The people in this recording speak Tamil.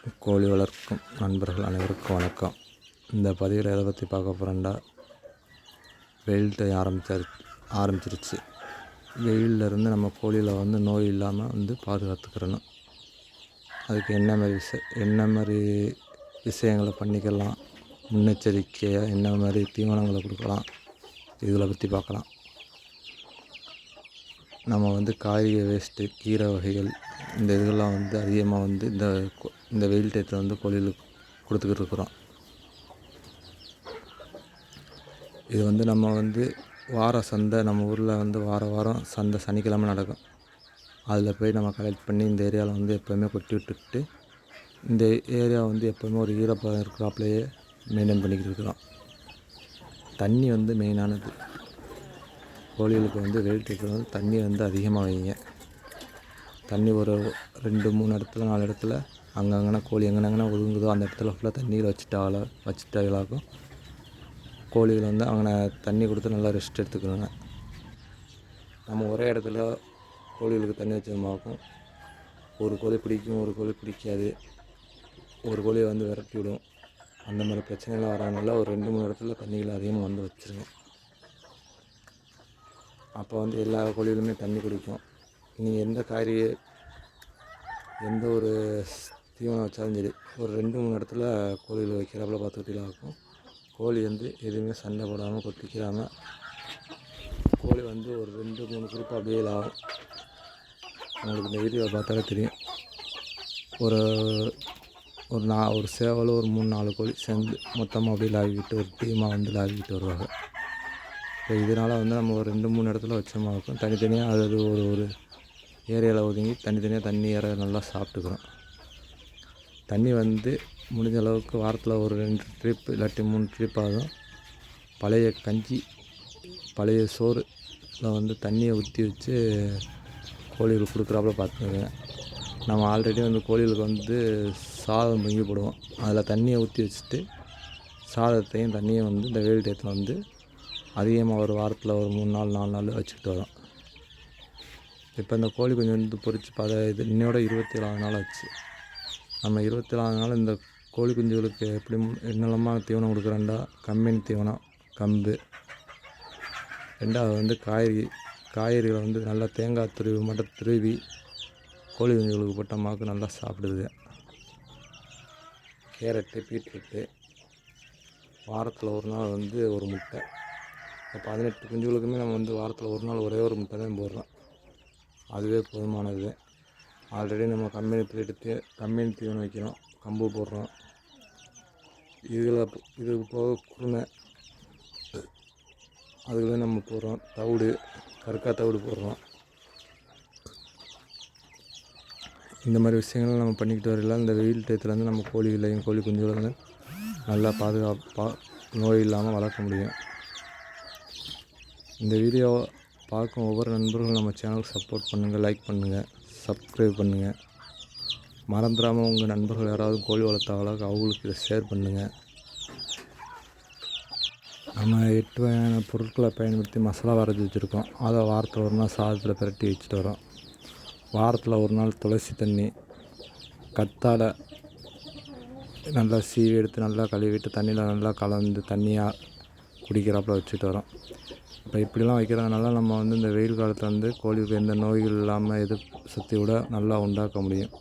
கோழி வளர்க்கும் நண்பர்கள் அனைவருக்கும் வணக்கம். இந்த பதிவில் எதை பற்றி பார்க்க போகிறேன்டா, வெயில் டைம் ஆரம்பிச்சிருச்சு. வெயிலிருந்து நம்ம கோழியில் நோய் இல்லாமல் பாதுகாத்துக்கிறணும். அதுக்கு என்ன மாதிரி விஷயங்களை பண்ணிக்கலாம், முன்னெச்சரிக்கையாக என்ன மாதிரி தீவனங்களை கொடுக்கலாம், இதில் பற்றி பார்க்கலாம். நம்ம காய்கறி வேஸ்ட்டு, கீரை வகைகள், இந்த இதெல்லாம் அதிகமாக இந்த வெயில் டயத்தில் கோழிகளுக்கு கொடுத்துக்கிட்டு இருக்கிறோம். இது நம்ம வார சந்தை, நம்ம ஊரில் வாரம் சந்தை சனிக்கிழமை நடக்கும். அதில் போய் நம்ம கலெக்ட் பண்ணி இந்த ஏரியாவில் எப்போவுமே கொட்டி விட்டுக்கிட்டு, இந்த ஏரியா எப்போவுமே ஒரு ஈரப்பதம் இருக்கிறாப்புலையே மெயின்டைன் பண்ணிக்கிட்டு இருக்கிறோம். தண்ணி மெயினானது. கோழிகளுக்கு வெயில் டயத்தில் தண்ணி அதிகமாக வைங்க. தண்ணி ஒரு 2-3 இடத்துல 4 இடத்துல அங்கங்கன்னா கோழி எங்கெங்கன்னா ஒதுங்குதோ அந்த இடத்துல ஃபுல்லாக தண்ணியில் வச்சுட்டாலாக்கும் கோழிகள் அங்கே தண்ணி கொடுத்து நல்லா ரெஸ்ட் எடுத்துக்கணுங்க. நம்ம ஒரே இடத்துல கோழிகளுக்கு தண்ணி வச்சோமாக்கும் ஒரு கோழி பிடிக்கும், ஒரு கோழி பிடிக்காது, ஒரு கோழியை விரட்டி விடும். அந்த மாதிரி பிரச்சனைகள் வரதுனால ஒரு 2-3 இடத்துல தண்ணிகள் அதிகமாக வச்சுருங்க. அப்போ எல்லா கோழிகளுமே தண்ணி குடிக்கும். நீங்கள் எந்த காய்கறி எந்த ஒரு தீவனம் வச்சாலும் சரி, ஒரு 2-3 இடத்துல கோழிகள் வைக்கிறாப்புல பார்த்துக்கிட்டே இருக்கும். கோழி எதுவுமே சண்டை போடாமல் கொத்திக்கிறாமல் கோழி ஒரு 2-3 குரூப்பாக அப்படியே ஆகும். உங்களுக்கு இந்த வீடியோவை பார்த்தாலே தெரியும். ஒரு சேவல் ஒரு 3-4 கோழி சேர்ந்து மொத்தமாக அப்படியே லாவிக்கிட்டு ஒரு டீமாக லாவிக்கிட்டு வருவாங்க. இப்போ இதனால் நம்ம ஒரு 2-3 இடத்துல வச்சோமா இருக்கும். தனித்தனியாக அது ஒரு ஏரியாவில் ஒதுங்கி தனித்தனியாக தண்ணி நல்லா சாப்பிட்டுக்கிறோம். தண்ணி முடிஞ்ச அளவுக்கு வாரத்தில் ஒரு 2 ட்ரிப் இல்லாட்டி 3 ட்ரிப் ஆகும். பழைய கஞ்சி, பழைய சோறில் தண்ணியை ஊற்றி வச்சு கோழிகளுக்கு கொடுக்குறாப்புல பார்த்துக்கோங்க. நம்ம ஆல்ரெடி கோழிகளுக்கு சாதம் பொங்கி போடுவோம். அதில் தண்ணியை ஊற்றி வச்சுட்டு சாதத்தையும் தண்ணியும் இந்த வெயில் டயத்தில் அதிகமாக ஒரு வாரத்தில் ஒரு 3 நாள் 4 நாள் வச்சுக்கிட்டு வரோம். இப்போ இந்த கோழி கொஞ்சம் பொரிச்சு இன்னோட 27 நாள் ஆச்சு. நம்ம 27 நாள் இந்த கோழி குஞ்சுகளுக்கு எப்படி என்னெல்லாமா தீவனம் கொடுக்குறேன்டா, கம்பெனி தீவனம், கம்பு. ரெண்டாவது காய்கறிகளை நல்லா தேங்காய் துருவி கோழி குஞ்சுகளுக்கு போட்டோமாக்கு நல்லா சாப்பிடுது. கேரட்டு, பீட்ரூட்டு, வாரத்தில் ஒரு நாள் ஒரு முட்டை. இப்போ 18 குஞ்சுகளுக்குமே நம்ம வாரத்தில் ஒரு நாள் ஒரே ஒரு முட்டை தான் போடுறோம். அதுவே போதுமானது. ஆல்ரெடி நம்ம கம்பெனி தீவனம் வைக்கிறோம், கம்பு போடுறோம். இதுக்கு போக குருணை அதுக்குள்ளே நம்ம போடுறோம். தவிடு, கற்காய் தவிடு போடுறோம். இந்த மாதிரி விஷயங்கள் நம்ம பண்ணிக்கிட்டு வரலாம். இந்த வெயில் டயத்தில் நம்ம கோழிகளையும் கோழி குஞ்சுகளை நல்லா பாதுகாப்பாக நோய் இல்லாமல் வளர்க்க முடியும். இந்த வீடியோவை பார்க்கும் ஒவ்வொரு நண்பர்களும் நம்ம சேனலுக்கு சப்போர்ட் பண்ணுங்கள், லைக் பண்ணுங்கள், சப்ஸ்கிரைப் பண்ணுங்கள். மறந்துடாமல் உங்கள் நண்பர்கள் யாராவது கோழி வளர்த்தாங்களோ அவங்களுக்கு இதை ஷேர் பண்ணுங்கள். நம்ம 8 வகையான பொருட்களை பயன்படுத்தி மசாலா வரைஞ்சி வச்சுருக்கோம். அதை வாரத்தில் ஒரு நாள் சாதத்தில் பிரட்டி வச்சுட்டு வரோம். வாரத்தில் ஒரு நாள் துளசி தண்ணி, கத்தாழை நல்லா சீவி எடுத்து நல்லா கழுவிட்டு தண்ணியில் நல்லா கலந்து தண்ணியாக குடிக்கிறாப்புல வச்சுட்டு வரோம். இப்போ இப்படிலாம் வைக்கிறதுனால நம்ம இந்த வெயில் காலத்தில் கோழிக்கு எந்த நோய்கள் இல்லாமல் எதிர்ப்பு சக்தியோட நல்லா உண்டாக்க முடியும்.